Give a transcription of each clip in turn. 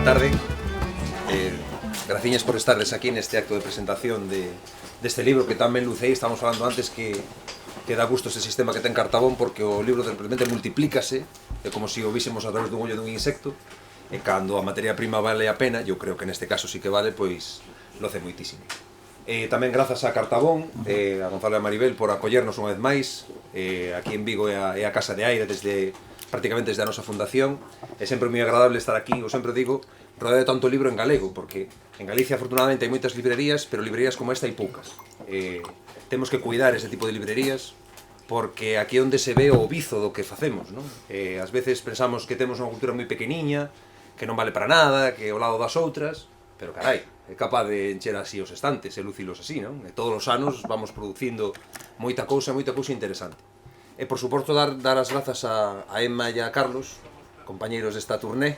tarde. Graciñas por estarles aquí neste acto de presentación deste libro que tamén lucei. Estamos falando antes que dá gusto ese sistema que ten Cartabón, porque o libro realmente multiplícase, é como se o vísemos a través dun ollo dun insecto, e cando a materia prima vale a pena, eu creo que neste caso sí que vale, pois loce moitísimo. Tamén grazas a Cartabón, a Gonzalo e a Maribel por acollernos unha vez máis. Aquí en Vigo é a Casa de Aire prácticamente desde a nosa fundación. É sempre moi agradable estar aquí, eu sempre digo, rodeado de tanto libro en galego, porque en Galicia afortunadamente hai moitas librerías, pero librerías como esta hai poucas. Temos que cuidar ese tipo de librerías, porque aquí é onde se ve o vizo do que facemos, non? Ás veces pensamos que temos unha cultura moi pequeniña, que non vale para nada, que ao lado das outras, pero carai, é capaz de encher así os estantes e lucilos así, non? E todos os anos vamos producindo moita cousa interesante. E por suposto dar as grazas a Emma e a Carlos, compañeiros desta turné,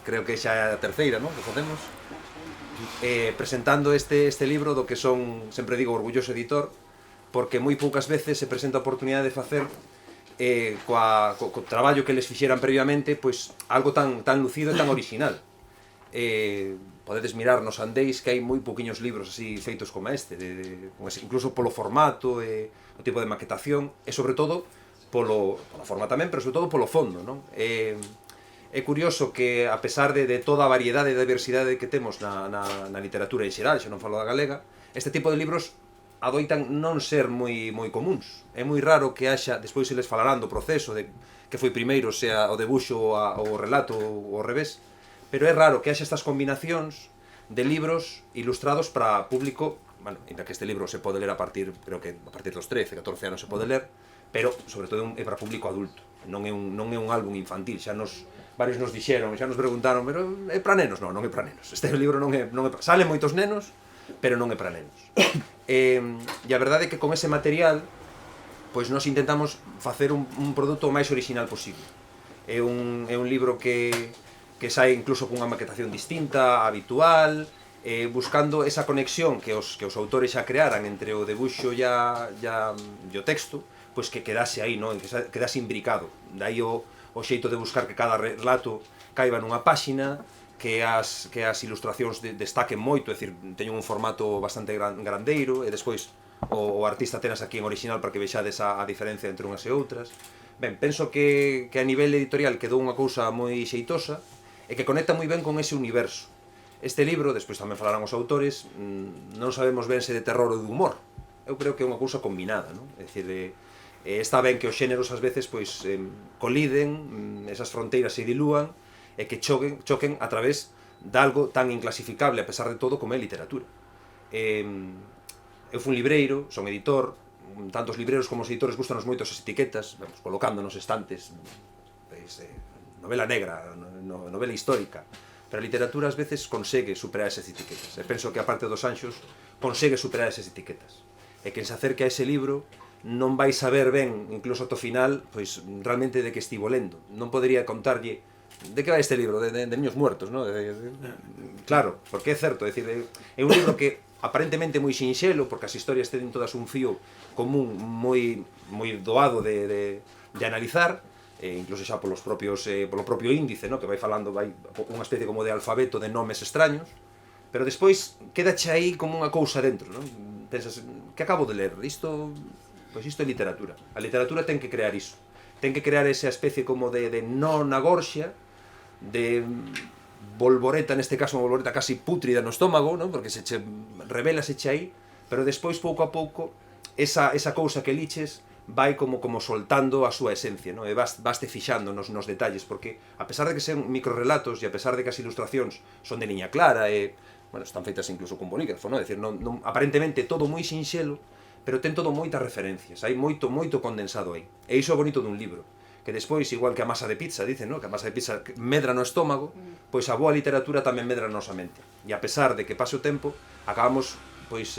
creo que xa é a terceira, non? Que facemos, presentando este libro do que son, sempre digo, orgulloso editor, porque moi poucas veces se presenta a oportunidade de facer co traballo que les fixeran previamente, pois algo tan lucido e tan original. Podedes mirar nos andeis que hai moi pouquiños libros así feitos como este, incluso polo formato, o tipo de maquetación, e sobre todo pola forma tamén, pero sobre todo polo fondo, non? É curioso que, a pesar de toda a variedade e diversidade que temos na literatura en xeral, xa non falo da galega, este tipo de libros adoitan non ser moi comuns. É moi raro que haxa, despois se les falarán do proceso de que foi primeiro, sea o debuxo ou o relato ou ao revés, pero é raro que haxa estas combinacións de libros ilustrados para público, bueno, ainda que este libro se pode ler creo que a partir dos 13, 14 anos se pode ler, pero sobre todo é para público adulto, non é un álbum infantil. Varios nos dixeron, xa nos preguntaron, pero é para nenos? Non é para nenos. Este libro non é salen moitos nenos, pero non é para nenos. E a verdade é que con ese material, pois nós intentamos facer un produto o máis original posible. É un libro que sai incluso cunha maquetación distinta, habitual, buscando esa conexión que os autores xa crearan entre o debuxo e o texto, pois que quedase aí, non? Que quedase imbricado. Daí o xeito de buscar que cada relato caiba nunha páxina, que as ilustracións destaquen moito, é dicir, teñen un formato bastante grandeiro, e despois o artista tenas aquí en original para que vexades a diferencia entre unhas e outras. Ben, penso que a nivel editorial quedou unha cousa moi xeitosa e que conecta moi ben con ese universo. Este libro, despois tamén falarán os autores, non sabemos ben se de terror ou de humor. Eu creo que é unha cousa combinada, non? É dicir, está ben que os xéneros ás veces pois coliden, esas fronteiras se dilúan e que choquen a través de algo tan inclasificable, a pesar de todo, como é literatura. Eu fui libreiro, son editor, tanto os libreiros como os editores gustanos moito as etiquetas, vamos, colocando nos estantes novela negra, novela histórica, pero a literatura ás veces consegue superar esas etiquetas, e penso que a parte dos Anxos consegue superar esas etiquetas, e quen se acerque a ese libro non vai saber ben, incluso ata o final, pois realmente de que estivo lendo. Non podería contarlle de que vai este libro, de niños muertos, non? Claro, porque é certo, é un libro que aparentemente é moi sinxelo, porque as historias teñen todas un fío común moi doado de analizar, incluso xa polo propio índice, non? Que vai falando, vai unha especie como de alfabeto de nomes extraños, pero despois quedache aí como unha cousa dentro, non? Pensas, que acabo de ler? Pois isto é literatura. A literatura ten que crear iso. Ten que crear esa especie como de non agorxa, de bolboreta, neste caso unha bolboreta casi pútrida no estómago, non? Porque se che revélase aí, pero despois pouco a pouco esa cousa que liches vai como soltando a súa esencia, non? E vaste fixando nos detalles, porque a pesar de que sean microrelatos e a pesar de que as ilustracións son de liña clara e, bueno, están feitas incluso con bolígrafo, non? É dicir, aparentemente todo moi sinxelo, pero ten todo moitas referencias, hai moito condensado aí. E iso é bonito dun libro, que despois, igual que a masa de pizza, dicen, non? Que a masa de pizza medra no estómago, pois a boa literatura tamén medra na nosa mente. E a pesar de que pase o tempo, acabamos, pois,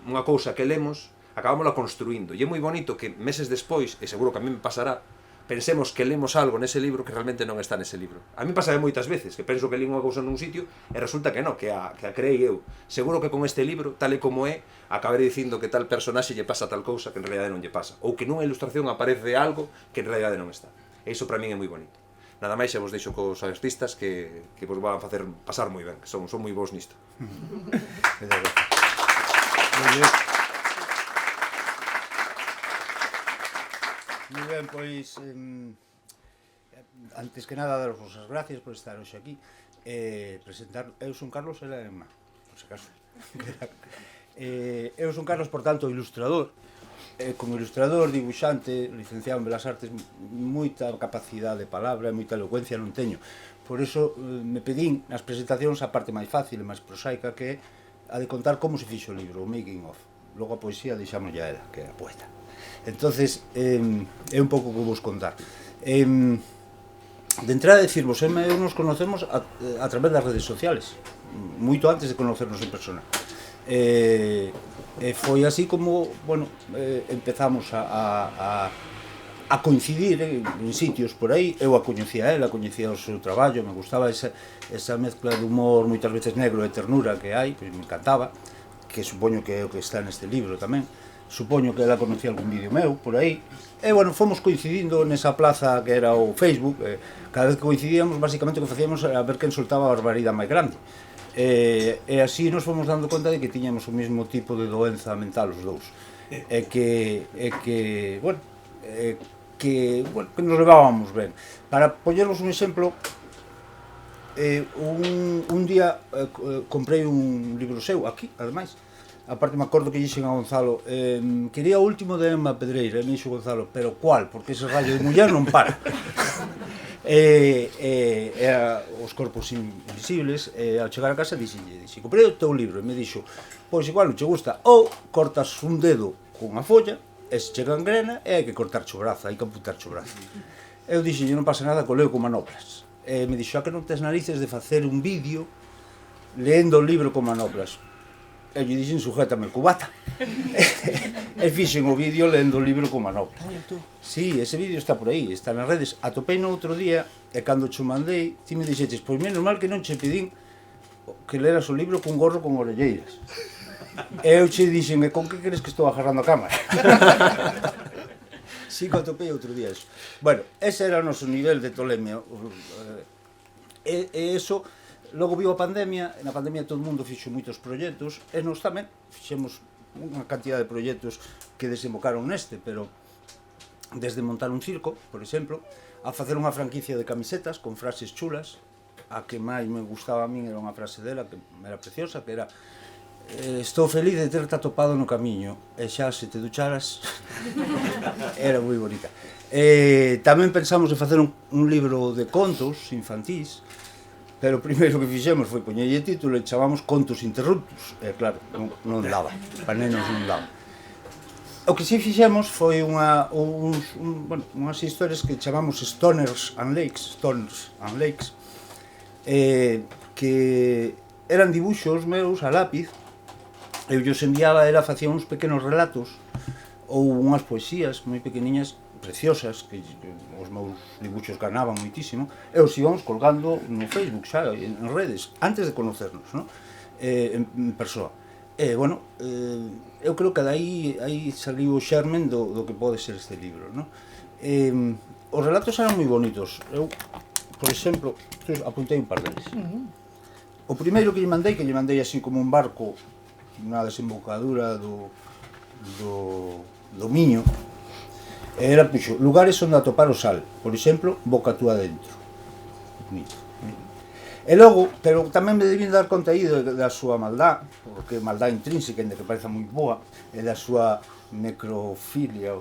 unha cousa que lemos, acabámosla construindo. E é moi bonito que meses despois, e seguro que a mí me pasará, pensemos que lemos algo nese libro que realmente non está nese libro. A mí pasa moitas veces que penso que li unha cousa nun sitio e resulta que non, que a creei eu. Seguro que con este libro, tal e como é, acabaré dicindo que tal personaxe lle pasa tal cousa que en realidade non lle pasa, ou que nunha ilustración aparece algo que en realidade non está. E iso para min é moi bonito. nada máis, xa vos deixo cos artistas que vos van a facer pasar moi ben, que son moi bons nisto. Moi ben, pois antes que nada daros as gracias por estar hoxe aquí, presentar, eu son Carlos, ela é Emma, por se acaso. Eu son Carlos, por tanto, ilustrador. Como ilustrador, dibuixante, licenciado en Belas Artes, moita capacidade de palabra e moita elocuencia non teño. Por iso me pedín nas presentacións a parte máis fácil e máis prosaica, que é a de contar como se fixo o libro, o making of. Logo a poesía deixamos ya ela, que é a poeta. Entonces, é un pouco que vos contar. De entrada, decirvos, eu nos conocemos a través das redes sociales, moito antes de conocernos en persona. Foi así como, bueno, empezamos a coincidir en sitios por aí. Eu a coñecía a ela, coñecía o seu traballo, me gustaba esa mezcla de humor moitas veces negro e ternura que hai, que me encantaba, que supoño que é o que está neste libro tamén. Supoño que ela conocía algún vídeo meu por aí. E, bueno, fomos coincidindo nesa plaza que era o Facebook. Cada vez que coincidíamos, basicamente o que facíamos era ver quen soltaba a barbaridade máis grande. E así nos fomos dando conta de que tiñamos o mesmo tipo de doenza mental os dous. Que nos levábamos ben. Para poñervos un exemplo, un día comprei un libro seu aquí, ademais. Aparte me acordo que dixen a Gonzalo, quería o último de Emma Pedreira, e me dixo Gonzalo, pero cuál? Porque ese rayo de muller non para. Era Os corpos invisibles. Ao chegar a casa dixen, comprei o teu libro, e me dixo, pois igual non che gusta, ou cortas un dedo con unha folla, e se che gangrena, e hai que cortarche o brazo, hai que amputarche o brazo. Eu dixen, non pasa nada, coleo con manoplas. E me dixo, que non tes narices de facer un vídeo leendo o libro con manoplas. E lle dixen, sujétame el cubata. E fixen o vídeo lendo o libro con manopla. Sí, ese vídeo está por aí, está nas redes. Atopei no outro día, e cando cho mandei, ti me dixeches, pois menos mal que non che pedín que leras o libro con gorro con orelleiras. E eu che dixen, con que crees que estou agarrando a cámara? Sí, que atopei outro día eso. Bueno, ese era o noso nivel de tolemia. E eso... Logo viu a pandemia, e na pandemia todo o mundo fixo moitos proxectos, e nós tamén fixemos unha cantidad de proxectos que desembocaron neste, pero desde montar un circo, por exemplo, a facer unha franquicia de camisetas con frases chulas. A que máis me gustaba a min era unha frase dela que era preciosa, que era estou feliz de terte atopado no camiño, e xa se te ducharas. Era moi bonita. Tamén pensamos en facer un libro de contos infantís, pero o primeiro que fixemos foi poñerlle título e chamamos Contos Interruptus. E claro, non daba, para nenos non daba. O que si fixemos foi unhas historias que chamamos Stoners and Lakes, que eran dibuxos meus a lápiz. Eu os enviaba, ela facía uns pequenos relatos ou unhas poesías moi pequeniñas, preciosas, que os meus dibuxos ganaban moitísimo, e os íbamos colgando no Facebook xa, en redes, antes de conocernos, ¿no? En persoa. Bueno, eu creo que aí saliu o xermen do que pode ser este libro, ¿no? Os relatos eran moi bonitos. Eu, por exemplo, apuntei un par deles. O primeiro que lle mandei así como un barco na desembocadura do Miño, era, puxo, lugares onde atopar o sal, por exemplo, boca túa dentro. Bonito. E logo, pero tamén me debín dar conta aí da súa maldad, porque maldad intrínseca, ainda que pareza moi boa, e da súa necrofilia,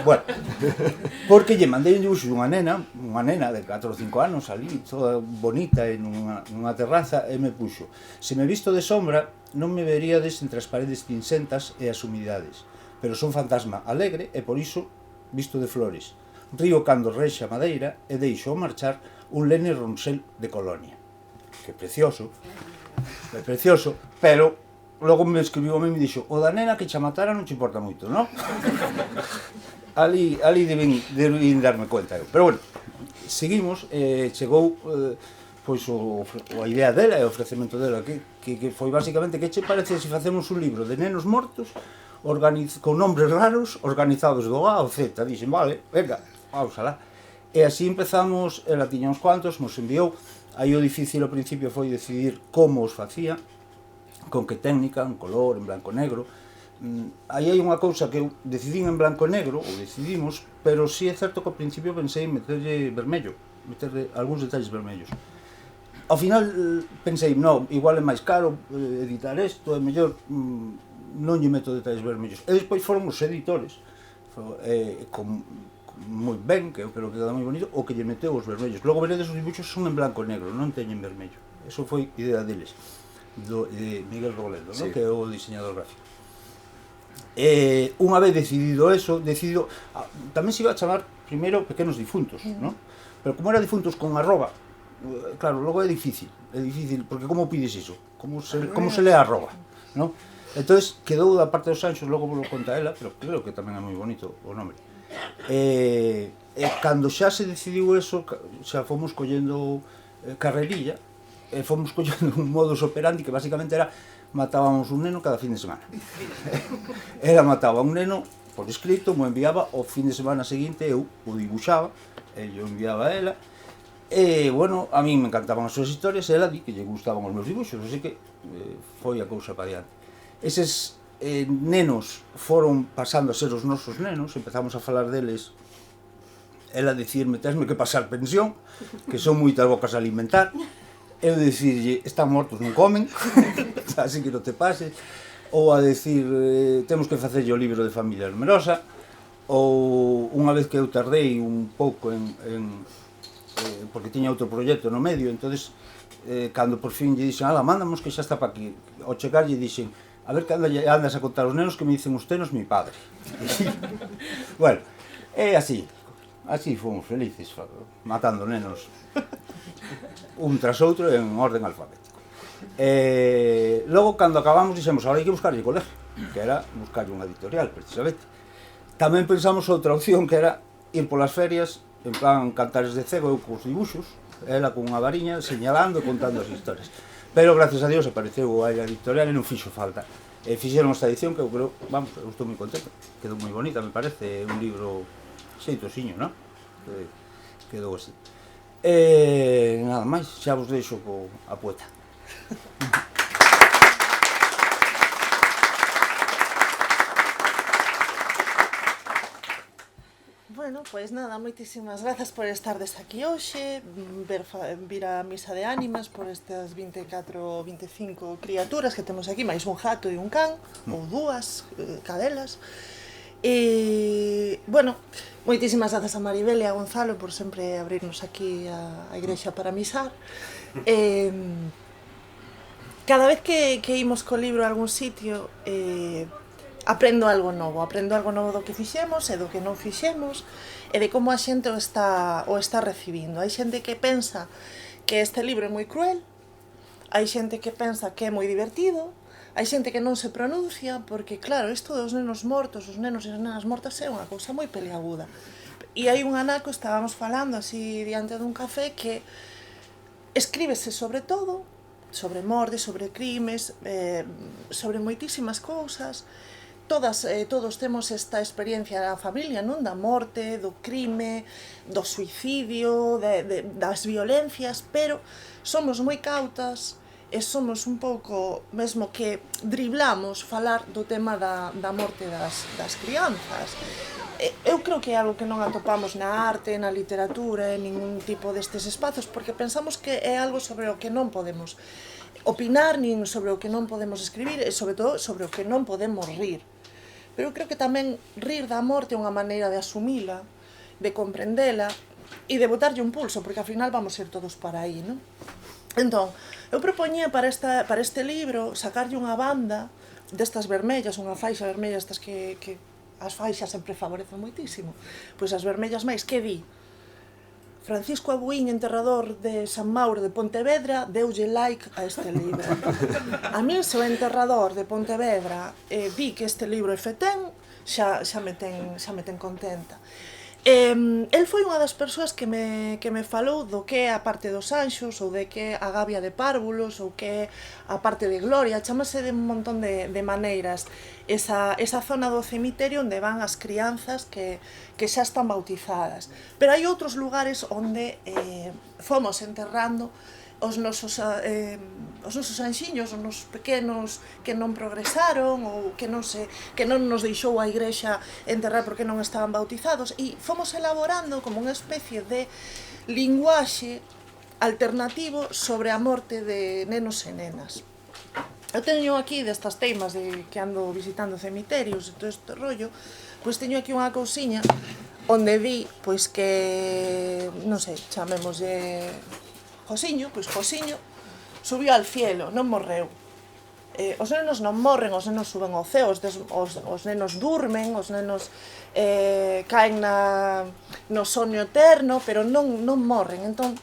bueno, porque lle mandei un dibuixo dunha nena de 4 ou 5 anos ali, toda bonita, nunha terraza, e me puxo, se me visto de sombra, non me veríades entre as paredes cinzentas e as humidades, pero son fantasma alegre e por iso visto de flores. Río cando rexa a madeira e deixo ao marchar un lene ronsel de colonia. Que precioso, pero logo me escribiu a mí e me dixo, o da nena que cha matara non te importa moito, non? Ali debín darme conta eu. Pero bueno, seguimos, chegou pois a idea dela e o ofrecemento dela, que foi basicamente, que che parece se facemos un libro de nenos mortos con nombres raros, organizados do A ao Z? Dixen, vale, venga, vamos alá. E así empezamos, ela tiña uns cuantos, nos enviou. Aí o difícil ao principio foi decidir como os facía, con que técnica, en color, en blanco e negro. Aí hai unha cousa que eu decidín en blanco e negro, ou decidimos, pero sí é certo que ao principio pensei en meterlle vermello, meterle algúns detalles vermellos. Ao final pensei, non, igual é máis caro editar isto, é mellor non lle meto detalles vermellos. E despois foron os editores, con moi ben, que eu creo que queda moi bonito, o que lle meteu os vermellos. Logo veredes os dibuixos son en blanco e negro, non teñen vermello. Eso foi idea deles, de Miguel Robledo, sí, que é o diseñador gráfico. Unha vez decidido eso, tamén se iba a chamar primeiro Pequenos Difuntos, ¿no? Pero como era difuntos con arroba, claro, logo é difícil, porque como pides iso? Como se lee arroba, ¿no? Entonces quedou da parte dos Sanxos, logo vos lo conta ela, pero creo que tamén é moi bonito o nome. Cando xa se decidiu eso, xa fomos collendo carrerilla, fomos collendo un modus operandi que basicamente era matábamos un neno cada fin de semana. Ela mataba un neno por escrito, mo enviaba, o fin de semana seguinte eu o dibuixaba, e yo enviaba a ela, e, bueno, a mí me encantaban as súas historias, e ela di que lle gustaban os meus dibuixos, así que foi a cousa para diante. Eses nenos foron pasando a ser os nosos nenos, empezamos a falar deles, ela dicirme, tesme que pasar pensión, que son moitas bocas a alimentar, eu dicirlle, están mortos, non comen, así que non te pases, ou a dicir, temos que facerlle o libro de familia numerosa, ou unha vez que eu tardei un pouco porque tiña outro proxecto no medio, entonces cando por fin lle dixen, mándamos que xa está pa aquí, ao chegar lle dixen, a ver que andas a contar os nenos que me dicen os tenos mi padre. Bueno, é así fomos felices, matando nenos un tras outro en orden alfabético. Logo, cando acabamos, dixemos, ahora hai que buscarlle colegio, que era buscarlle unha editorial, precisamente. Tamén pensamos outra opción, que era ir polas ferias, en plan cantares de cego, eu cos dibuxos, ela con unha variña, señalando e contando as historias. Pero, gracias a Dios, apareceu a editorial e non fixo falta. Fixeron esta edición que eu creo, vamos, eu estou moi contento, quedou moi bonita, me parece, un libro xeitosiño, non? Quedou así. Nada máis, xa vos deixo a poeta. Bueno, pois nada, moitísimas grazas por estardes aquí hoxe, vir a misa de ánimas por estas 24 ou 25 criaturas que temos aquí, máis un gato e un can, ou dúas cadelas. E, bueno, moitísimas grazas a Maribel e a Gonzalo por sempre abrirnos aquí a igrexa para misar. Cada vez que imos co libro a algún sitio, aprendo algo novo do que fixemos e do que non fixemos e de como a xente o está recibindo. Hai xente que pensa que este libro é moi cruel, hai xente que pensa que é moi divertido, hai xente que non se pronuncia, porque claro, isto dos nenos mortos, os nenos e as nenas mortas é unha cousa moi peliaguda. E hai un anaco, estábamos falando así diante dun café, que escríbese sobre todo, sobre morte, sobre crimes, sobre moitísimas cousas. Todos temos esta experiencia da familia, non? Da morte, do crime, do suicidio, das violencias, pero somos moi cautas e somos un pouco, mesmo que driblamos falar do tema da morte das crianzas. Eu creo que é algo que non atopamos na arte, na literatura, en ningún tipo destes espazos, porque pensamos que é algo sobre o que non podemos opinar, nin sobre o que non podemos escribir, e sobre todo sobre o que non podemos rir. Pero eu creo que tamén rir da morte é unha maneira de asumila, de comprendela e de botarlle un pulso, porque ao final vamos ir todos para aí, non? Entón, eu propoñía para este libro sacarlle unha banda destas vermellas, unha faixa vermella, estas que as faixas sempre favorecen moitísimo. Pois as vermellas máis, que di? Francisco Abuín, enterrador de San Mauro de Pontevedra, deulle like a este libro. A min, se o enterrador de Pontevedra di que este libro é fetén, xa me ten contenta. El foi unha das persoas que me falou do que é a parte dos anxos, ou de que é a gavia de párvulos, ou que é a parte de gloria, chamase de un montón de maneiras esa zona do cemiterio onde van as crianzas que xa están bautizadas. Pero hai outros lugares onde fomos enterrando os nosos anxiños, os nosos pequenos que non progresaron ou que non nos deixou a igrexa enterrar porque non estaban bautizados, e fomos elaborando como unha especie de linguaxe alternativo sobre a morte de nenos e nenas. Eu teño aquí destas teimas de que ando visitando cemiterios e todo este rollo, pois teño aquí unha cousiña onde di pois que, non sei, chamémoslle Josiño, pois Josiño subiu al cielo, non morreu. Os nenos non morren, os nenos suben ao ceo, os nenos durmen, os nenos caen no soño eterno, pero non morren. Entón,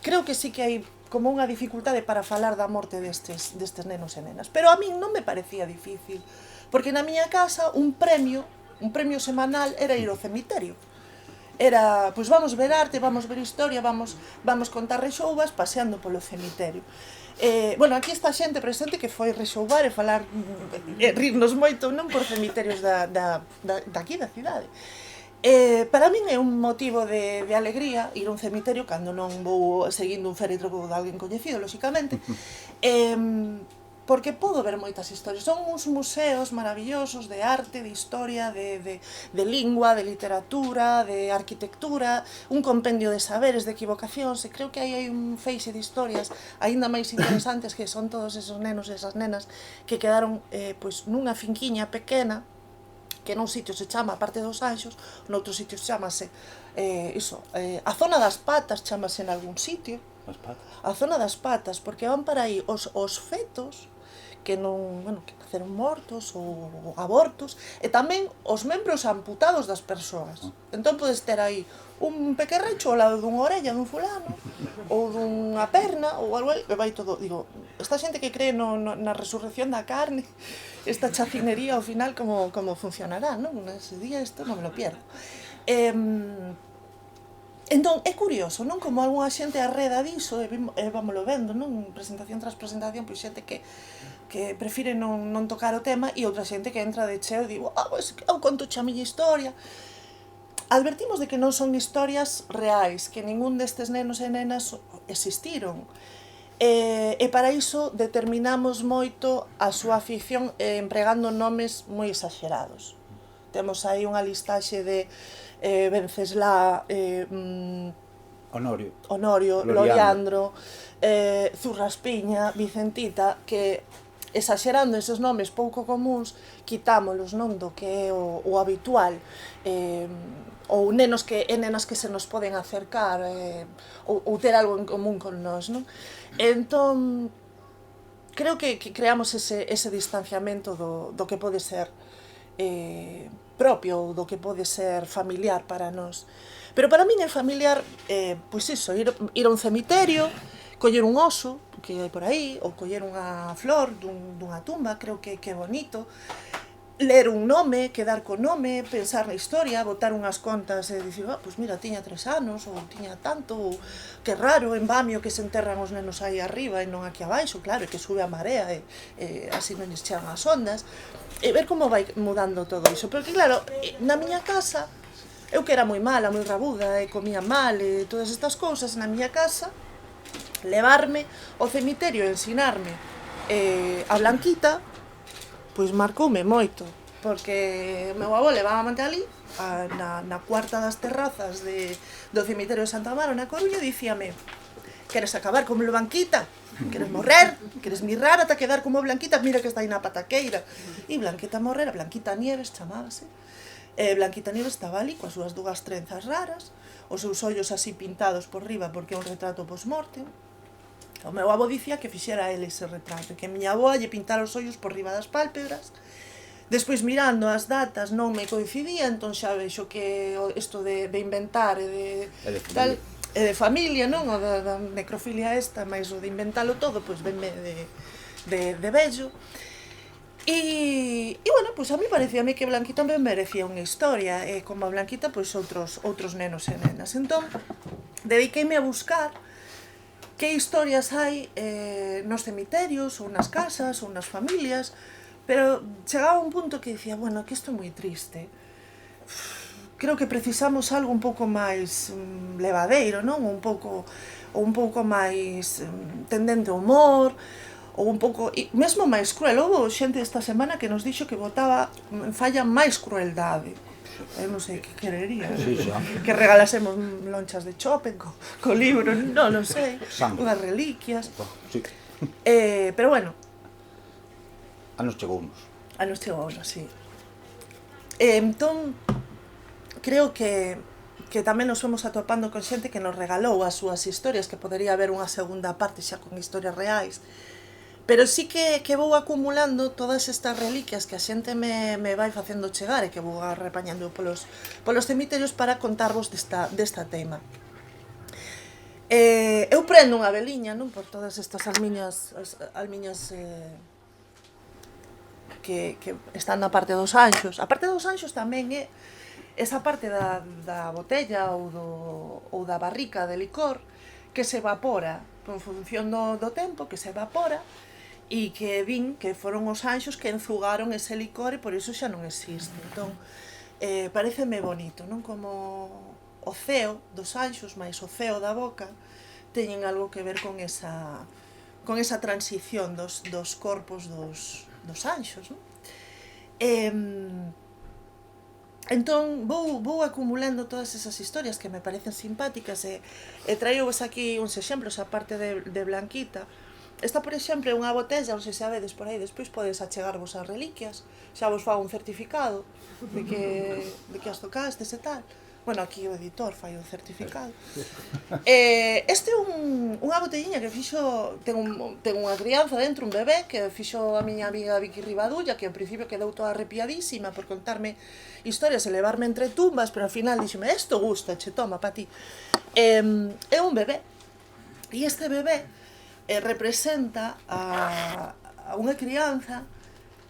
creo que sí que hai como unha dificultade para falar da morte destes nenos e nenas. Pero a min non me parecía difícil, porque na miña casa un premio semanal era ir ao cemiterio. Era, pois vamos ver arte, vamos ver historia, vamos contar rexoubas paseando polo cemiterio. Bueno, aquí está xente presente que foi rexoubar e falar, rirnos moito, non por cemiterios daqui da cidade. Para min é un motivo de alegría ir a un cemiterio cando non vou seguindo un féretro de alguén coñecido, lóxicamente, porque podo ver moitas historias. Son uns museos maravillosos de arte, de historia, de lingua, de literatura, de arquitectura, un compendio de saberes, de equivocacións, e creo que aí hai un feixe de historias aínda máis interesantes, que son todos esos nenos e esas nenas que quedaron pois nunha finquiña pequena, que nun sitio se chama a parte dos anxos, noutro sitio chamase a zona das patas, chamase en algún sitio, a zona das patas, porque van para aí os fetos que non, bueno, que naceron mortos ou abortos, e tamén os membros amputados das persoas. Entón podes ter aí un pequerrecho ao lado dunha orella dun fulano, ou dunha perna, ou algo, e vai todo. Digo, esta xente que cree na resurrección da carne, esta chacinería ao final como funcionará, non? Ese día isto non me lo pierdo. Entón, é curioso, non? Como algunha xente arreda diso, e vámoslo vendo, non? Presentación tras presentación, pois xente que prefire non tocar o tema, e outra xente que entra de cheo e digo, pois eu conto xa a miña historia. Advertimos de que non son historias reais, que ningún destes nenos e nenas existiron. E para iso determinamos moito a súa ficción empregando nomes moi exagerados. Temos aí unha listaxe de Venceslá, Honorio, Loriandro, Zurraspiña, Vicentita, que exagerando esos nomes pouco comuns, quitámolos, non, do que é o habitual, ou nenos e nenas que se nos poden acercar, ou ter algo en común con nós, non? Entón, creo que creamos ese distanciamento do que pode ser propio, ou do que pode ser familiar para nós. Pero para min é familiar, pois iso, ir a un cemiterio, coller un oso que hai por aí, ou coller unha flor dunha tumba, creo que é bonito, ler un nome, quedar co nome, pensar na historia, botar unhas contas e dicir, pois mira, tiña 3 anos, ou tiña tanto, ou que raro, en Bamio que se enterran os nenos aí arriba e non aquí abaixo, claro, que sube a marea e así non lles chegan as ondas, e ver como vai mudando todo iso. Porque claro, na miña casa, eu que era moi mala, moi rabuda, e comía mal, e todas estas cousas, na miña casa, levarme ao cemiterio e ensinarme a Blanquita, pois marcoume moito, porque o meu avó levábame ali, na cuarta das terrazas do cemiterio de Santa Amaro, na Coruña, e dicíame, queres acabar como Blanquita? Queres morrer? Queres mirrar ata quedar como Blanquita? Mira que está aí na pataqueira. E Blanquita morrera, Blanquita Nieves chamábase. Blanquita Nieves estaba ali coas súas 2 trenzas raras, os seus ollos así pintados por riba porque é un retrato post-mortem. O meu avó dicía que fixera ele ese retrato, que a miña avó lle pintara os ollos por riba das pálpebras. Despois, mirando as datas, non me coincidía, entón xa vexo que isto de inventar e de familia, non? O da necrofilia esta, máis o de inventalo todo, pois venme de vello. E bueno, pois a mí parecíame que Blanquita tamén merecía unha historia, e como a Blanquita, pois outros nenos e nenas. Entón, dediqueime a buscar que historias hai nos cemiterios, ou nas casas, ou nas familias, pero chegaba un punto que dicía, bueno, que isto é moi triste. Creo que precisamos algo un pouco máis levadeiro, non? Un pouco máis tendente ao humor, ou un pouco, mesmo máis cruel. Houve xente esta semana que nos dixo que votaba en falla máis crueldade. Eu non sei que querería. Sí, xa. Que regalásemos lonchas de chope co libro, non sei. Sangre. Unhas reliquias. Sí. Pero bueno, A nos chegounos. a nos chegou, sí. Entón, creo que tamén nos fomos atopando con xente que nos regalou as súas historias, que podería haber unha segunda parte xa con historias reais. Pero sí que vou acumulando todas estas reliquias que a xente me vai facendo chegar e que vou repañando polos cemiterios para contarvos desta tema. Eu prendo unha veliña, non, por todas estas almiñas que están na parte dos anxos. A parte dos anxos tamén é esa parte da botella ou da barrica de licor que se evapora en función do tempo, que se evapora, e que din que foron os anxos que enzugaron ese licor e por iso xa non existe. Entón, pareceme bonito, non? Como o ceo dos anxos máis o ceo da boca teñen algo que ver con esa transición dos corpos dos anxos, non? Entón, vou acumulando todas esas historias que me parecen simpáticas e traio-vos aquí uns exemplos, a parte de Blanquita. Esta, por exemplo, é unha botella, non sei se a vedes por aí, despois podes achegarvos as reliquias, xa vos fago un certificado de que as tocastes e tal. Bueno, aquí o editor fai o certificado. Este é unha botelliña que fixo, ten unha crianza dentro, un bebé, que fixo a miña amiga Vicky Rivadulla, que ao principio quedou toda arrepiadísima por contarme historias e levarme entre tumbas, pero ao final dixome, isto gusta, che, toma, pa ti. É un bebé, e este bebé representa a unha crianza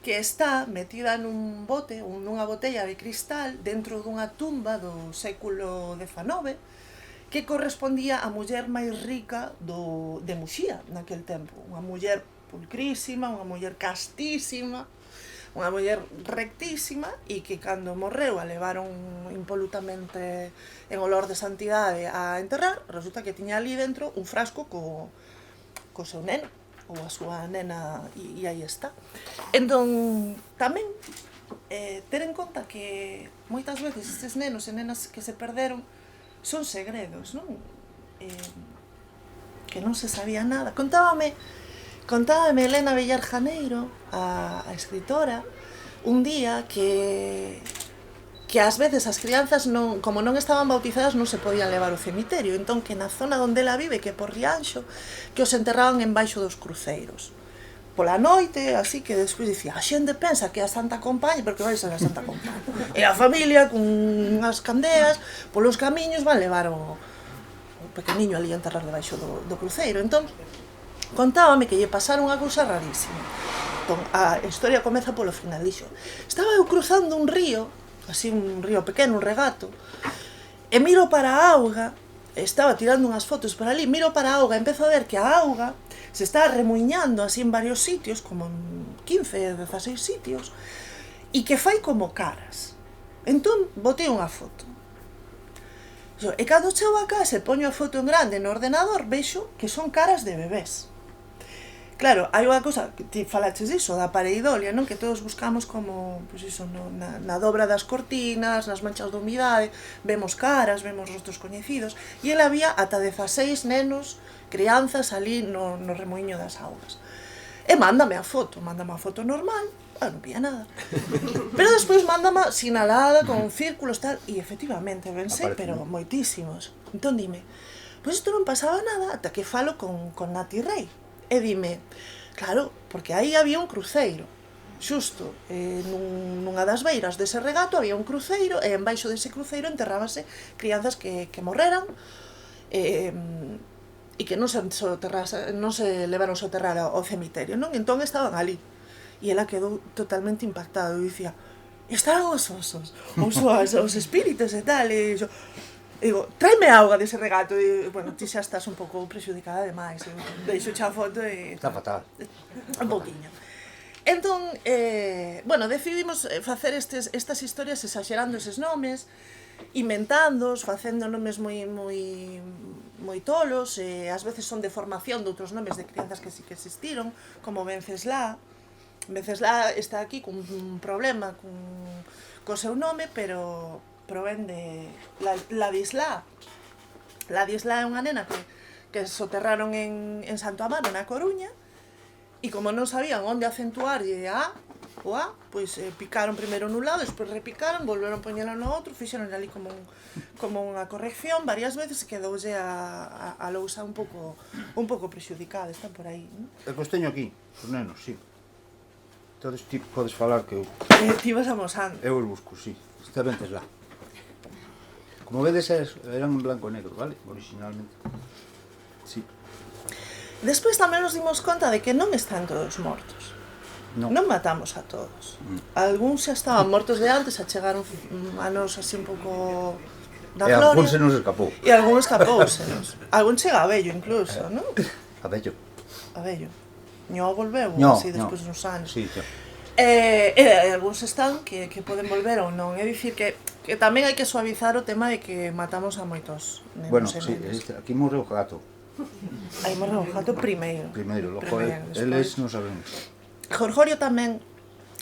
que está metida nun bote, nunha botella de cristal, dentro dunha tumba do século XIX, que correspondía á muller máis rica de Muxía naquel tempo. Unha muller pulcrísima, unha muller castísima, unha muller rectísima, e que cando morreu a levaron impolutamente en olor de santidade a enterrar, resulta que tiña ali dentro un frasco co seu neno, ou a súa nena, e aí está. Entón, tamén, ter en conta que moitas veces estes nenos e nenas que se perderon son segredos, non? Que non se sabía nada. Contábame Elena Villar Janeiro, a escritora, un día que ás veces as crianzas, como non estaban bautizadas, non se podían levar ao cemiterio. Entón, que na zona onde ela vive, que é por Rianxo, que os enterraban en baixo dos cruceiros. Pola noite, así que despois dicía, a xente pensa que é a Santa Compaña, porque vai ser a Santa Compaña. E a familia, con unhas candeas, polos camiños, van levar o pequeniño ali a enterrar debaixo do cruceiro. Entón, contábame que lle pasara unha cousa rarísima. Entón, a historia comeza polo final, dixo, estaba eu cruzando un río, así un río pequeno, un regato, e miro para a auga, estaba tirando unhas fotos por ali, miro para a auga, empezo a ver que a auga se está remuiñando así en varios sitios, como en 15, 16 sitios, e que fai como caras. Entón, botei unha foto. E cando chego a casa e poño a foto en grande no ordenador, vexo que son caras de bebés. Claro, hai unha cousa, que ti falaches diso, da pareidolia, non? Que todos buscamos como, pois iso, na dobra das cortinas, nas manchas de humidade, vemos caras, vemos rostros coñecidos, e ele había ata 16 nenos, crianzas ali no remuiño das augas. E mándame a foto normal, non pilla nada. Pero despois mándame sinalada con círculos tal, e efectivamente vense, pero moitísimos. Entón dime, pois isto non pasaba nada ata que falo con Nati Rey. E dime, claro, porque aí había un cruceiro, xusto, nunha das beiras dese regato había un cruceiro, e embaixo dese cruceiro enterrábase crianzas que morreran, e que non se levaron a soterrar ao cemiterio, non? Entón estaban ali. e ela quedou totalmente impactada, e dicía, estarán os osos, os espíritus e tal, e yo, digo, tráeme auga dese regato, e, bueno, ti xa estás un pouco prexudicada demais, deixo xa a foto e... Está fatal. Un pouquiño. Entón, bueno, decidimos facer estas historias exagerando eses nomes, inventándoos, facendo nomes moi tolos, ás veces son deformación de outros nomes de crianzas que sí que existiron, como Vencesla. Vencesla está aquí cun problema co seu nome, pero proven de Ladisla. Ladisla é unha nena que soterraron en Santo Amaro, na Coruña, e como non sabían onde acentuarlle o A, pois picaron primeiro nun lado, despois repicaron, volveron poñelo no outro, fixeron ali como unha corrección varias veces e quedoulle a lousa un pouco prexudicada, están por aí, non? E pois teño aquí, os nenos, sí. Entonces ti podes falar que eu... Ti vas amosando. Eu os busco, sí. Está Vencesla. Como vedes, eran en blanco e negro, vale? Originalmente. Sí. Despois tamén nos dimos conta de que non están todos mortos. Non. Non matamos a todos. Algúns xa estaban mortos de antes, achegaron a nos así un pouco da E gloria. algún se nos escapou. E algún escapousenos. Algún chega a vello incluso, non? A bello. A vello. Ño volveu, No, así, despois duns anos. Sí, tío. E algúns están que poden volver ou non. É dicir que tamén hai que suavizar o tema de que matamos a moitos nenos Bueno, e sí, nenas. aquí morreu o gato. Aí morreu o gato primeiro. Primeiro, logo Primeiro, eles despois. non sabemos. Jorgorio tamén,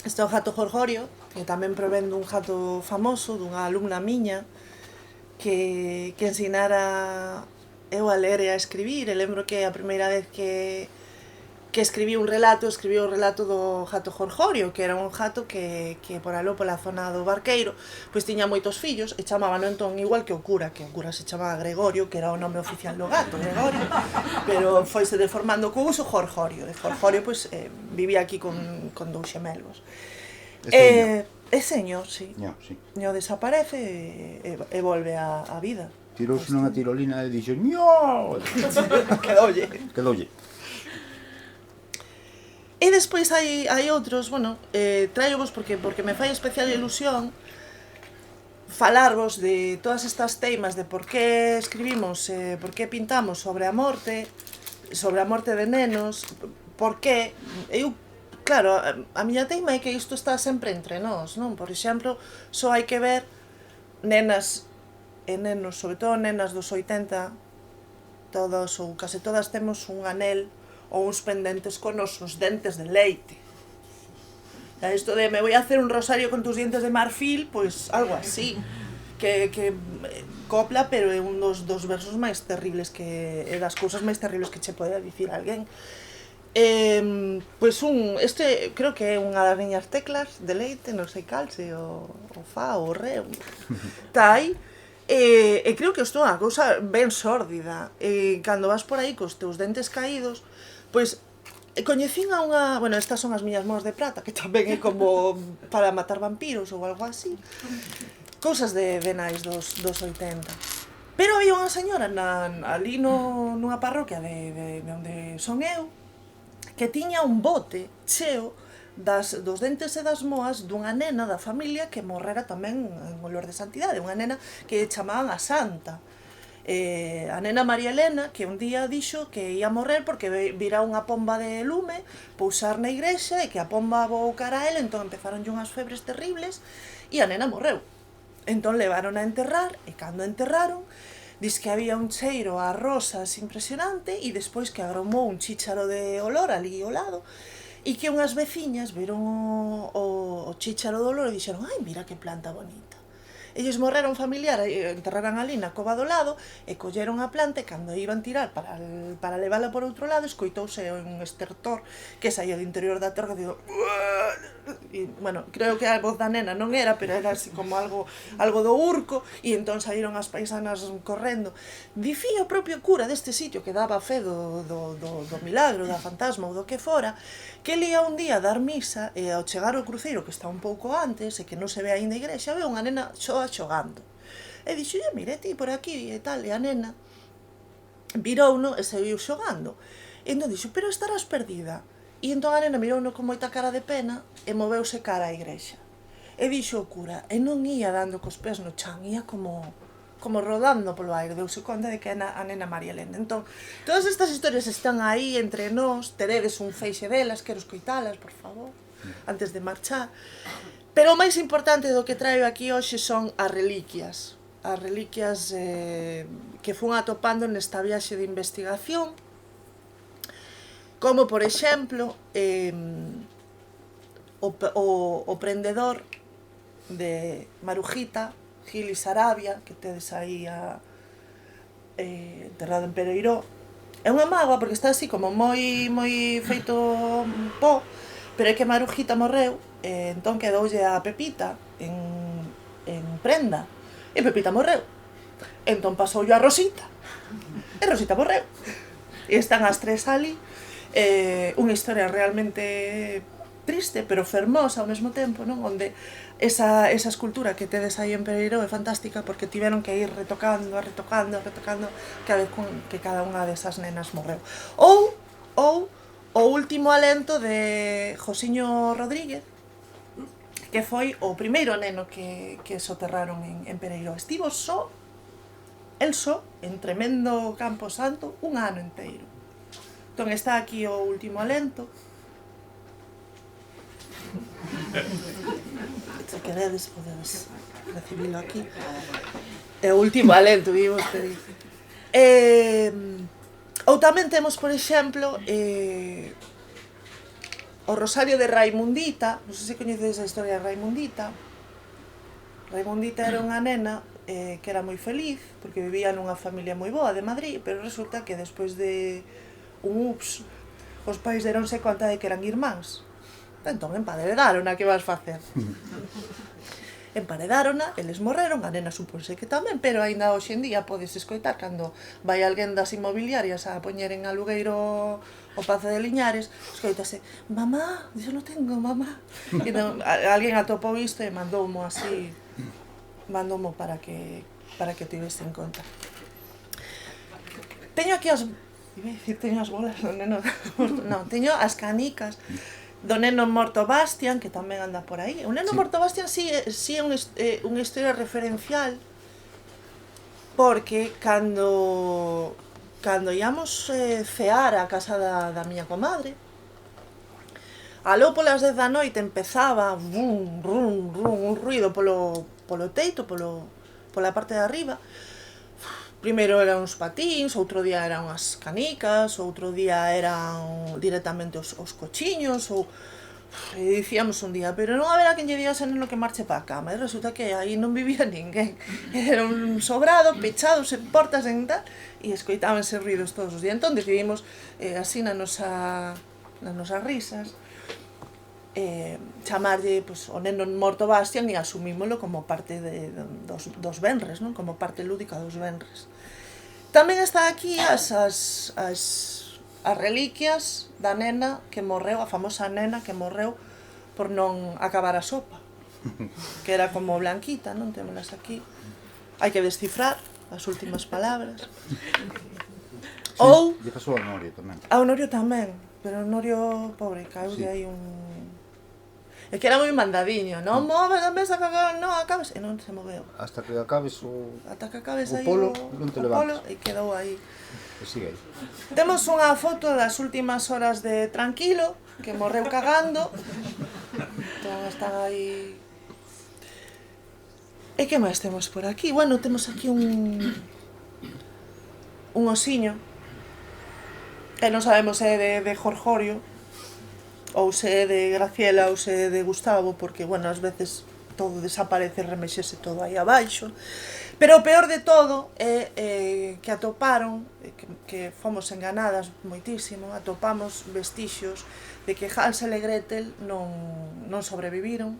este é o gato Jorgorio, que tamén provén dun gato famoso, dunha alumna miña, que ensinara eu a ler e a escribir, e lembro que a primeira vez que escribí o relato do gato Jorgorio, que era un gato que por aló pola zona do Barqueiro, pois tiña moitos fillos, e chamaban entón igual que o cura se chamaba Gregorio, que era o nome oficial do gato, Gregorio, pero foise deformando co uso Jorgorio, e Jorgorio pois vivía aquí con dous xemelgos. Señor, sí. Sí. Ño desaparece e volve á vida. Tirouse nunha tirolina e dixo ño! Quedoulle. E despois hai outros, bueno, traio-vos porque me fai especial ilusión falarvos de todas estas teimas de por que escribimos, por que pintamos sobre a morte de nenos, por que eu, claro, a miña teima é que isto está sempre entre nós, non? Por exemplo, só hai que ver nenas e nenos, sobre todo nenas dos 80, todos ou case todas temos un anel ou uns pendentes con os dentes de leite. Isto de me voy a hacer un rosario con tus dientes de marfil, pois algo así, que copla, pero é un dos versos máis terribles e das cousas máis terribles que che pode dicir alguén. Pois este creo que é unha das miñas teclas de leite, non sei cal, se o fa ou o re, tá aí. E creo que isto é unha cousa ben sórdida. Cando vas por aí cos teus dentes caídos, pois coñecín a unha... Bueno, estas son as miñas mãos de prata, que tamén é como para matar vampiros ou algo así. Cousas de nais dos 80. Pero había unha señora ali nunha parroquia de onde son eu, que tiña un bote cheo dos dentes e das moas dunha nena da familia que morrera tamén en olor de santidade, unha nena que chamaban a Santa. A nena María Elena, que un día dixo que ia morrer porque vira unha pomba de lume pousar na igrexa e que a pomba voou cara a ele, entón empezaron unhas febres terribles e a nena morreu. Entón levaron a enterrar e cando enterraron diz que había un cheiro a rosas impresionante e despois que agromou un chícharo de olor ali ao lado e que unhas veciñas viron o chícharo de olor e dixeron: ai, mira que planta bonita. Eles morreron familiar, enterraran ali na cova do lado e colleron a planta e cando iban tirar para levala por outro lado escoitouse un estertor que saía do interior da terra e digo... E, bueno, creo que a voz da nena non era, pero era así como algo do urco e entón saíron as paisanas correndo. Dicía o propio cura deste sitio que daba fe do milagro, da fantasma ou do que fora, que ele ia un día a dar misa e ao chegar ao cruceiro que está un pouco antes e que non se ve aínda a igrexa, ve unha nena xogando. E dixo: mire ti por aquí e tal, e a nena virouno e seguiu xogando. E entón dixo: pero estarás perdida. E entón a nena mirouno con moita cara de pena e moveuse cara á igrexa. E dixo o cura, e non ia dando cos pés no chan, ia como rodando polo aire, deuse conta de que era a nena María Elena. Entón, todas estas historias están aí entre nós, teredes un feixe delas, quero escoitalas, por favor, antes de marchar. Pero o máis importante do que traio aquí hoxe son as reliquias que fun atopando nesta viaxe de investigación, como, por exemplo, o prendedor de Marujita, Gili Sarabia, que tedes aí enterrado en Pereiró. É unha mágoa porque está así como moi feito pó, pero é que Marujita morreu, entón quedoulle a Pepita en prenda, e Pepita morreu. Entón pasoulle a Rosita, e Rosita morreu. E están as tres ali, unha historia realmente triste, pero fermosa ao mesmo tempo, non? Onde esa escultura que tedes aí en Pereiró é fantástica porque tiveron que ir retocando cada vez que cada unha desas nenas morreu. Ou o último alento de Josiño Rodríguez, que foi o primeiro neno que soterraron en Pereiró. Estivo el só, en tremendo Campo Santo, un ano inteiro. Entón está aquí o último alento. Se queredes, podedes recibilo aquí. É o último alento, vimos pedir. Ou tamén temos, por exemplo, o Rosario de Raimundita. Non sei se coñecedes a historia de Raimundita. Raimundita era unha nena que era moi feliz, porque vivía nunha familia moi boa de Madrid, pero resulta que despois de un ups, os pais deronse conta de que eran irmáns. Entón emparedárona, que vas facer? Emparedárona, eles morreron, a nena supónse que tamén, pero aínda hoxe en día podes escoitar cando vai alguén das inmobiliarias a poñer en alugueiro o Pazo de Liñares, escoitase, mamá, yo non tengo mamá. E non, alguén atopou isto e mandoumo así, mandoumo para que tivese en conta. Teño aquí teño as bolas do neno, non, teño as canicas do neno morto Bastian, que tamén anda por aí. O neno morto Bastian sí é unha historia referencial, porque cando íamos cear a casa da miña comadre, aló polas 10 da noite empezaba un ruido polo teito, pola parte de arriba. Primeiro eran uns patíns, outro día eran unhas canicas, outro día eran directamente os cochiños, e dicíamos un día, pero non haberá quen lle diga ese neno que marche para a cama, e resulta que aí non vivía ninguén, era un sobrado, pechados en portas en tal, e escoitábanse ruidos todos os días. Entón decidimos, así nas nosas risas, chamarlle o neno morto Bastian e asumímolo como parte dos venres, non? Como parte lúdica dos venres. Tamén está aquí as reliquias da nena que morreu, a famosa nena que morreu por non acabar a sopa, que era como blanquita, non? Témolas aquí. Hai que descifrar as últimas palabras. Ou lle pasou a Honorio tamén. A Honorio tamén, pero Honorio, pobre, caeulle aí un... É que era moi mandadiño, non moves a mesa, non acabes, e non se moveu. Hasta que acabes o aí polo, non te levantas. E quedou aí. E sigue aí. Temos unha foto das últimas horas de Tranquilo, que morreu cagando. Entón están aí... E que máis temos por aquí? Bueno, temos aquí un osiño, que non sabemos se é de Jorjorio, ou se é de Graciela ou se é de Gustavo, porque, bueno, ás veces todo desaparece, remexese todo aí abaixo. Pero o peor de todo é que atoparon, que fomos enganadas moitísimo, atopamos vestixios de que Hansel e Gretel non sobreviviron.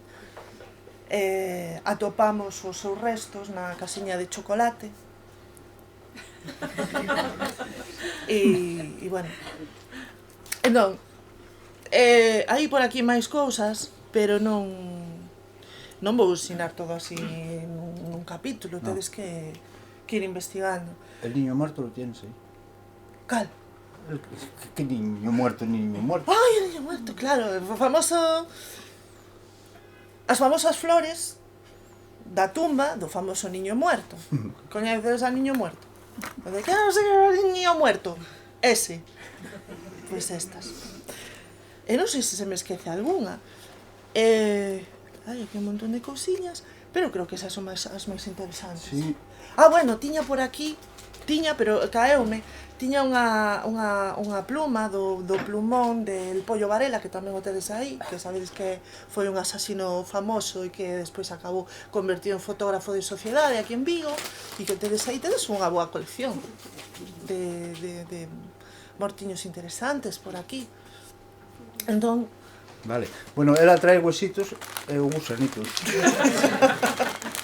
Atopamos os seus restos na casiña de chocolate. E bueno, entón, hai por aquí máis cousas, pero non vou ensinar todo así nun capítulo, tedes que ir investigando. El niño muerto lo tienes aí. Cal? Que niño muerto, niño muerto. Ai, o niño muerto, claro, o famoso... As famosas flores da tumba do famoso niño muerto. Coñeces a niño muerto? O de que non sei que era o niño muerto. Ese. Pois estas. E non sei se se me esquece algunha. Hai aquí un montón de cousiñas, pero creo que esas son as máis interesantes. Sí. Ah, bueno, tiña por aquí, pero caeume, tiña unha pluma do plumón del Pollo Varela, que tamén o tedes aí, que sabedes que foi un asasino famoso e que despois acabou convertido en fotógrafo de sociedade aquí en Vigo, e que tedes aí, tedes unha boa colección de mortiños interesantes por aquí. Entón, Vale. Bueno, ela trae huesitos e un gusanitos.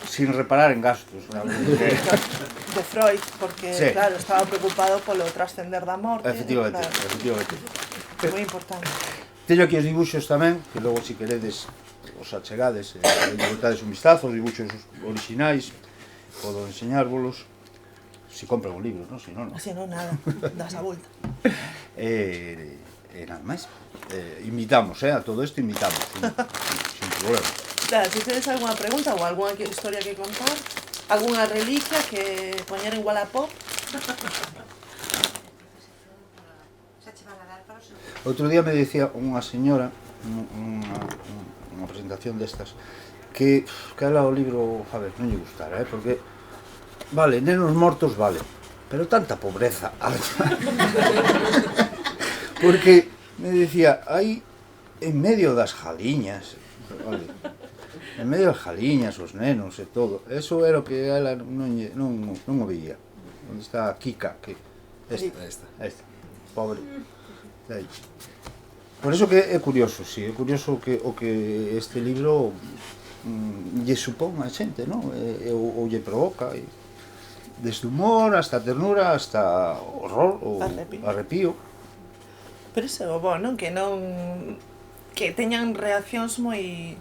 Sin reparar en gastos. de Freud, porque, Sí. claro, estaba preocupado polo trascender da morte. Efectivamente, Claro, efectivamente. moi importante. Teño aquí os dibuixos tamén, que logo se queredes os achegades e botades un vistazo, os dibuixos orixinais, podo enseñárvolos. Si compran un libro, non? Si non, non. Así non, nada, das a volta. E nada máis. Invitamos, a todo isto invitamos, sin problema. Claro, se tedes algunha pregunta ou algunha historia que contar, algunha reliquia que poñer en Wallapop, Outro día me dicía unha señora, unha presentación destas, que ela o libro, a ver, non lle gustara, porque, vale, nenos mortos, vale, pero tanta pobreza. Porque, me dicía, aí, en medio das jaliñas, vale, en medio das jaliñas, os nenos e todo, eso era o que ela non o veía. Onde está Kika, que esta, pobre. Aí. Por eso que é curioso, sí, é curioso o que este libro lle supón a xente, non? O lle provoca, desde humor, hasta ternura, hasta horror, ou arrepío. pero iso é o bo, non? Que teñan reaccións moi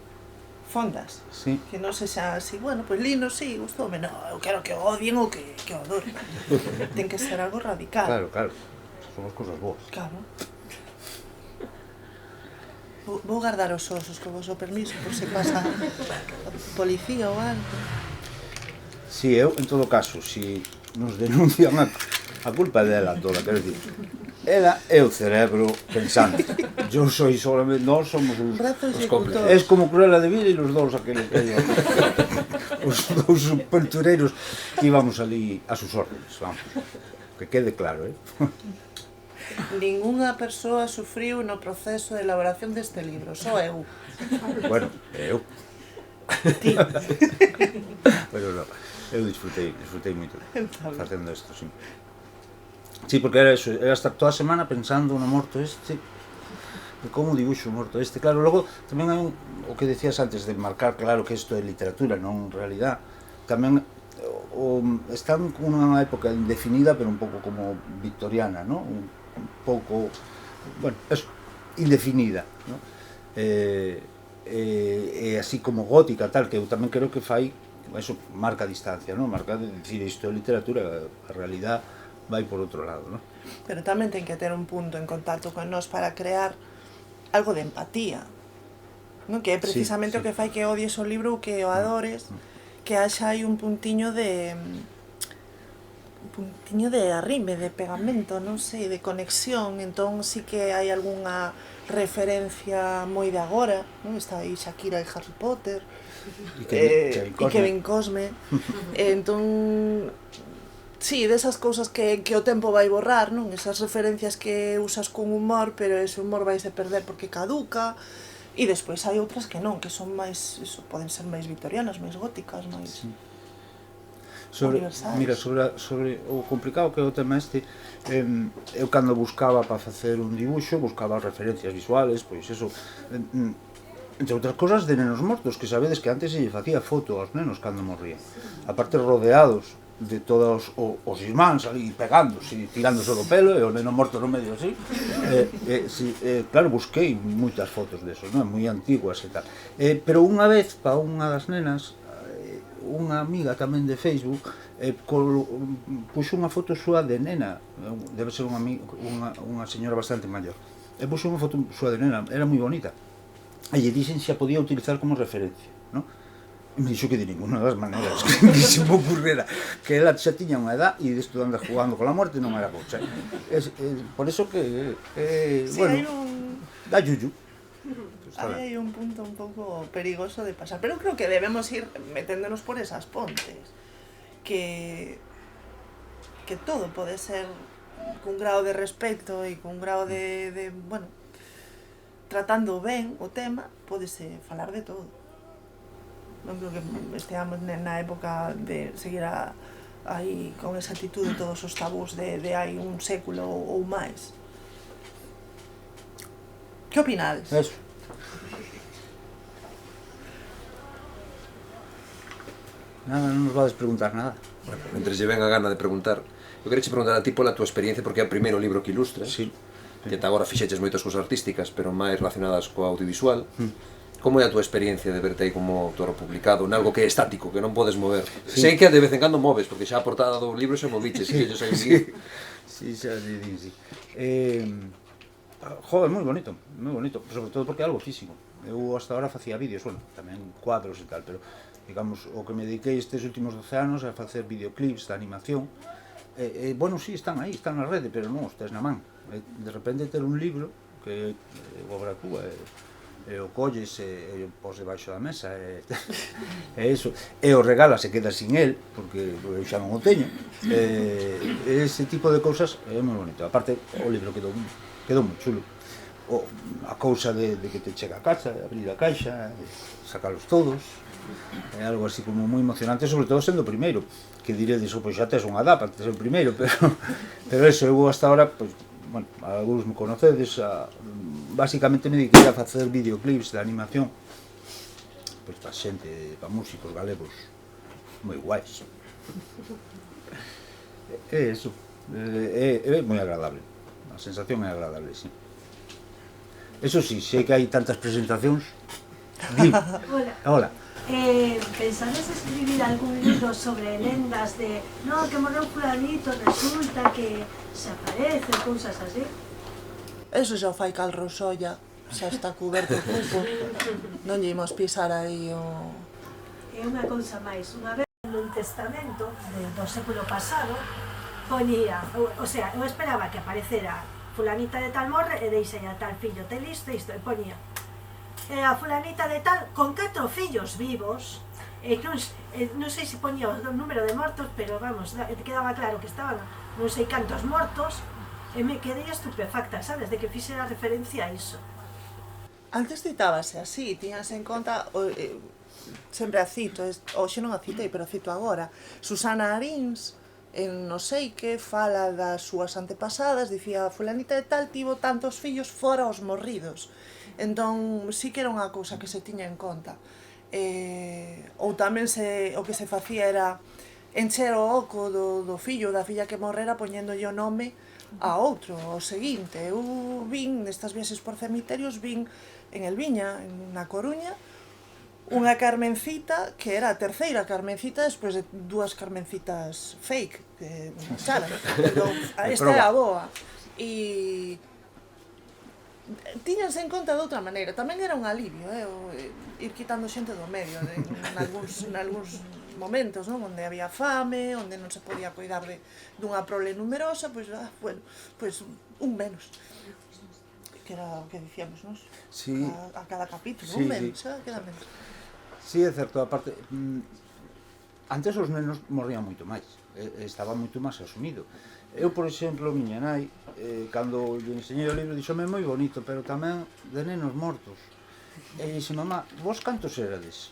fondas. Sí. Que non se xa así, bueno, pois lino, sí, gustoume, non, eu quero que o odien ou que o adoren. Ten que ser algo radical. Claro, claro, son as cosas boas. Claro. Vou guardar os osos con vosso permiso, por se pasa policía ou algo. Si, eu, en todo caso, si nos denuncian a culpa é dela toda, quero dicir, ela é o cerebro pensante. Yo soy solamente, nós somos os ejecutor. Es como Cruella de Vil e os dous aqueles os dous pentureiros que íbamos ali a sus órdenes, vamos. Que quede claro, Ningunha persoa sufriu no proceso de elaboración deste libro, só eu. Bueno, eu. Ti. Pero non, eu disfrutei moito facendo isto, sí. Sí, porque era eso, era estar toda a semana pensando no morto este, de como dibuixo o morto este. Claro, logo tamén hai o que decías antes de marcar claro que isto é literatura, non realidad. Tamén están nunha época indefinida, pero un pouco como victoriana, non? Un pouco, bueno, eso, indefinida, non? E así como gótica, tal, que eu tamén creo que fai, eso marca a distancia, non? Marca, decir, isto é literatura, a realidad vai por outro lado, non? Pero tamén ten que ter un punto en contacto con nós para crear algo de empatía, non? Que é precisamente o que fai que odies o libro ou que o adores, que haxa aí un puntiño de arrime, de pegamento, non sei, de conexión. Entón sí que hai algunha referencia moi de agora, non? Está aí Shakira e Harry Potter e Kevin Cosme. Entón, sí, desas cousas que o tempo vai borrar, non? Esas referencias que usas con humor, pero ese humor vaise perder porque caduca. E despois hai outras que non, que son máis, eso, poden ser máis victorianas, máis góticas, máis universais. Mira, sobre o complicado que é o tema este, eu cando buscaba para facer un dibuixo, buscaba referencias visuales, pois eso, entre outras cosas de nenos mortos, que sabedes que antes se lle facía foto aos nenos cando morrían, aparte rodeados de todos os irmáns ali pegándose, tirándose do pelo e o neno morto no medio así. Claro, busquei moitas fotos desos, non? Moi antiguas e tal. Pero unha vez, para unha das nenas, unha amiga tamén de Facebook, Puxo unha foto súa de nena, debe ser unha señora bastante maior, e puxo unha foto súa de nena, era moi bonita, e lle dixen se a podía utilizar como referencia, non? E me dixo que de ninguna das maneiras que se me ocurriera, que ela xa tiña unha edad e isto de andar jugando con la muerte non era cousa. Por eso que, Sí, bueno, hai un... da yuyu. Aí hai un punto un pouco perigoso de pasar, pero creo que debemos ir meténdonos por esas pontes, que todo pode ser cun grado de respeto e cun grado de bueno, tratando ben o tema, pódese falar de todo. Non creo que esteamos na época de seguir aí con esa actitude todos os tabús de hai un século ou máis. Que opinades? Eso. Nada, non nos vades preguntar nada. Bueno, mentre lle ven a gana de preguntar, eu queria che preguntar a ti pola túa experiencia, porque é o primeiro libro que ilustras, Sí. que ata agora fixeches moitas cousas artísticas, pero máis relacionadas co audiovisual. Como é a túa experiencia de verte aí como autor publicado, nalgo que é estático, que non podes mover? Sí. Sei que de vez en cando moves, porque xa a portada do libro xa moviches, sí. Que xa hai un guía. Sí, xa, sí. Joder, moi bonito, sobre todo porque é algo físico. Eu hasta ahora facía vídeos, bueno, tamén cuadros e tal, pero digamos, o que me dediquei estes últimos 12 anos a facer videoclips de animación. Bueno, sí, están aí, están na rede, pero non os tes na man. De repente ter un libro que é obra túa, e o colles e o pos debaixo da mesa e eso, e o regalas e quedas sin el porque eu xa non o teño, ese tipo de cousas é moi bonito. Aparte o libro quedou moi chulo, a cousa de que te chega a casa, abrir a caixa, sacalos todos, é algo así como moi emocionante, sobre todo sendo o primeiro, que diredes, pois xa tes unha edad para ser o primeiro, pero eso, eu hasta ahora, pois, bueno, algúns me conocedes, basicamente me dediquei a facer videoclips de animación, pois para xente, para músicos galegos moi guais. É eso, é moi agradable, a sensación é agradable, sí. Eso sí, sei que hai tantas presentacións. Hola. ¿Pensades escribir algún libro sobre lendas de no, que morreu fulanito, resulta que se aparece, cousas así? Eso xa o fai Cal Rosolla, xa está cuberto o cupo. Non lle imos pisar aí o... E unha cousa máis, unha vez nun testamento do século pasado poñía, o sea, eu esperaba que aparecera fulanita de tal morre e deixei a tal fillo tel isto, e poñía a fulanita de tal con 4 fillos vivos, non sei se poñía o número de mortos, pero vamos, quedaba claro que estaban non sei cantos mortos, e me quedei estupefacta, sabes, de que fixera referencia a iso. Antes citábase así, tiñas en conta, sempre a cito, hoxe non a citei, pero a cito agora, Susana Arins, en non sei que fala das súas antepasadas, dicía, fulanita de tal tivo tantos fillos fora os morridos. Entón, sí que era unha cousa que se tiña en conta. Ou tamén o que se facía era encher o oco do fillo ou da filla que morrera poñéndolle o nome a outro, o seguinte. Eu vin nestas viaxes por cemiterios, vin en Elviña, na Coruña, unha Carmencita que era a terceira Carmencita despois de 2 Carmencitas fake que marcharan. Entón, esta era a boa. E tiñanse en conta de outra maneira, tamén era un alivio, ir quitando xente do medio, en algúns momentos, non? Onde había fame, onde non se podía cuidar dunha prole numerosa, pois, bueno, pois un menos, que era o que dicíamos, non? Sí. A cada capítulo, Sí, un menos, sí. queda menos. Sí, é certo, aparte, antes os nenos morrían moito máis, estaba moito máis asumido. Eu, por exemplo, miña nai, cando lle enseñei o libro, dixome moi bonito, pero tamén de nenos mortos. E dixe, mamá, vos cantos erades?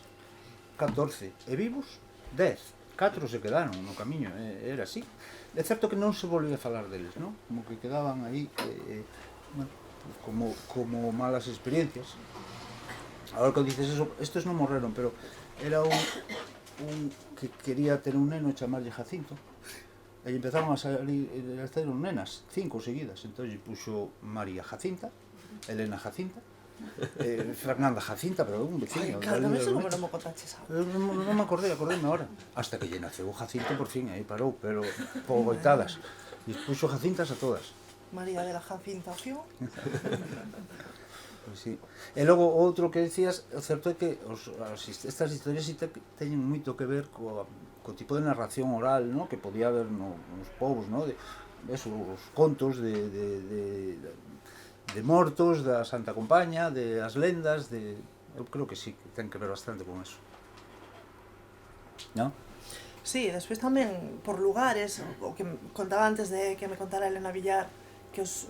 14. E vivos? 10. 4 se quedaron no camiño, era así. É certo que non se volvía a falar deles, non? Como que quedaban aí, bueno, como malas experiencias. Agora que dices eso, estes non morreron, pero era un que quería ter un neno e chamarlle Jacinto. E empezaron a salir nenas, 5 seguidas. Entón lle puxo María Jacinta, Elena Jacinta, Fernanda Jacinta, pero un vecino. Claro, non sei como non me contaches algo. Non me acordeime ahora. Hasta que lle naceu o Jacinto, por fin, aí parou, pero pouco goitadas. E puxo Jacintas a todas. María de la Jacintación. Pois sí. E logo, outro que decías, o certo é que estas historias teñen moito que ver co tipo de narración oral, no? Que podía haber nos povos, no? Os contos de mortos, da Santa Compaña, de as lendas, eu creo que sí, que ten que ver bastante con eso. Non? Sí, despois tamén por lugares, o que contaba antes de que me contara Elena Villar, que os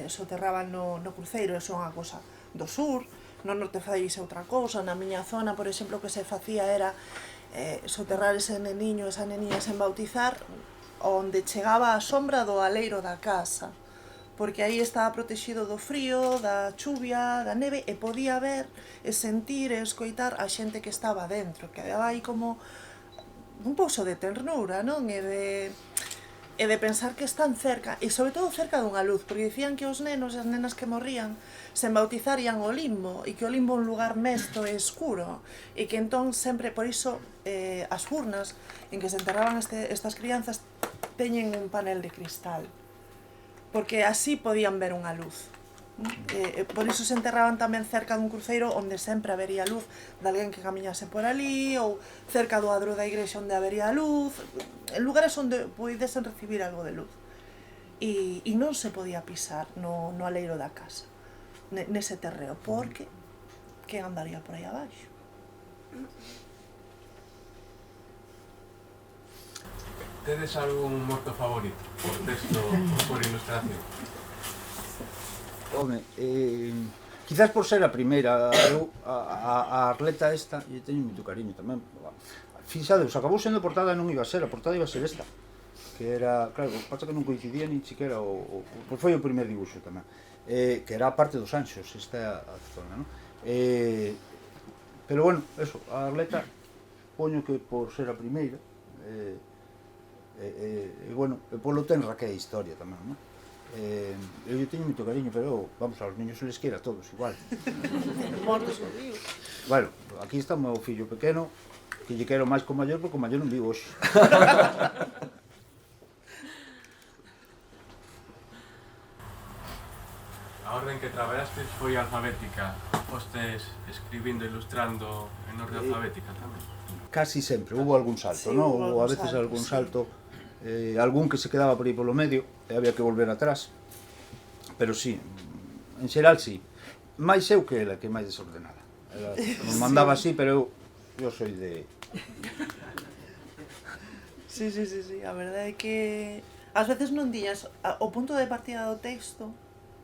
soterraban no cruceiro, eso é unha cosa do sur, no norte faise outra cousa, na miña zona, por exemplo, o que se facía era soterrar ese neniño, esa neniña sen bautizar, onde chegaba a sombra do aleiro da casa, porque aí estaba protegido do frío, da chuvia, da neve, e podía ver, e sentir, e escoitar a xente que estaba dentro, que había aí como un pouso de ternura, non? E de pensar que están cerca, e sobre todo cerca dunha luz, porque dicían que os nenos e as nenas que morrían sen bautizar ian ao limbo, e que o limbo é un lugar mesto e escuro, e que entón sempre, por iso, as urnas en que se enterraban estas crianzas teñen un panel de cristal, porque así podían ver unha luz. Por iso se enterraban tamén cerca dun cruceiro onde sempre habería luz de alguén que camiñase por ali, ou cerca do adro da igrexa onde habería luz, en lugares onde poidesen recibir algo de luz. E non se podía pisar no aleiro da casa, nese terreo, porque quen andaría por aí abaixo? Tedes algún morto favorito, por texto ou por ilustración? Home, quizás por ser a primeira, eu a Arleta esta, e teño moito cariño tamén. Fixadeus, acabou sendo portada, non iba a ser, a portada iba a ser esta, que era, claro, pasa que non coincidía nin siquiera, pois foi o primer dibuixo tamén, que era a parte dos anxos, esta a zona, non? Pero bueno, eso, a Arleta, poño que por ser a primeira, e bueno, polo tenra que é a historia tamén, non? Eu teño moito cariño, pero vamos, aos niños se les quera a todos igual. Mortos ou vivos. Bueno, aquí está o meu fillo pequeno, que lle quero máis co maior, porque o maior non vivo hoxe. A orden que traballastes foi alfabética, fostes escribindo e ilustrando en orde alfabética tamén? Casi sempre, hubo algún salto, Sí, non? hubo Ou a algún veces salto, algún sí. salto, algún que se quedaba por aí polo medio, e había que volver atrás. Pero sí, en xeral sí. Mais eu que ela, que é máis desordenada. Ela nos mandaba así, pero eu soy de... Sí, a verdade é que ás veces non tiñas, o punto de partida do texto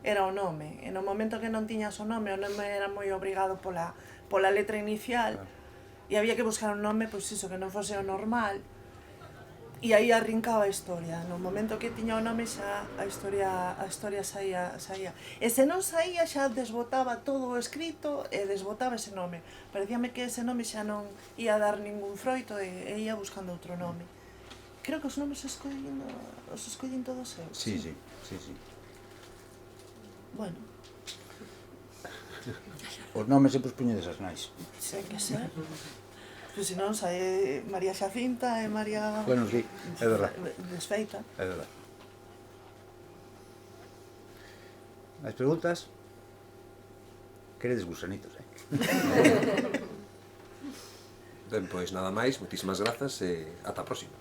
era o nome, e no momento que non tiñas o nome era moi obrigado pola letra inicial, e había que buscar un nome, pois iso, que non fose o normal, e aí arrincaba a historia. No momento que tiña o nome xa a historia saía. E se non saía xa desbotaba todo o escrito e desbotaba ese nome. Parecíame que ese nome xa non ia dar ningún froito e ia buscando outro nome. Creo que os nomes os escollín todos eu. Sí. Bueno, Os nomes sempre os puñedes as nais. sei que ser. Pois se non, sai María Xacinta e María... Bueno, sí, é verdad. Desfeita. É verdad. As preguntas? Queredes gusanitos, Ben, pois nada máis, moitísimas grazas e ata a próxima.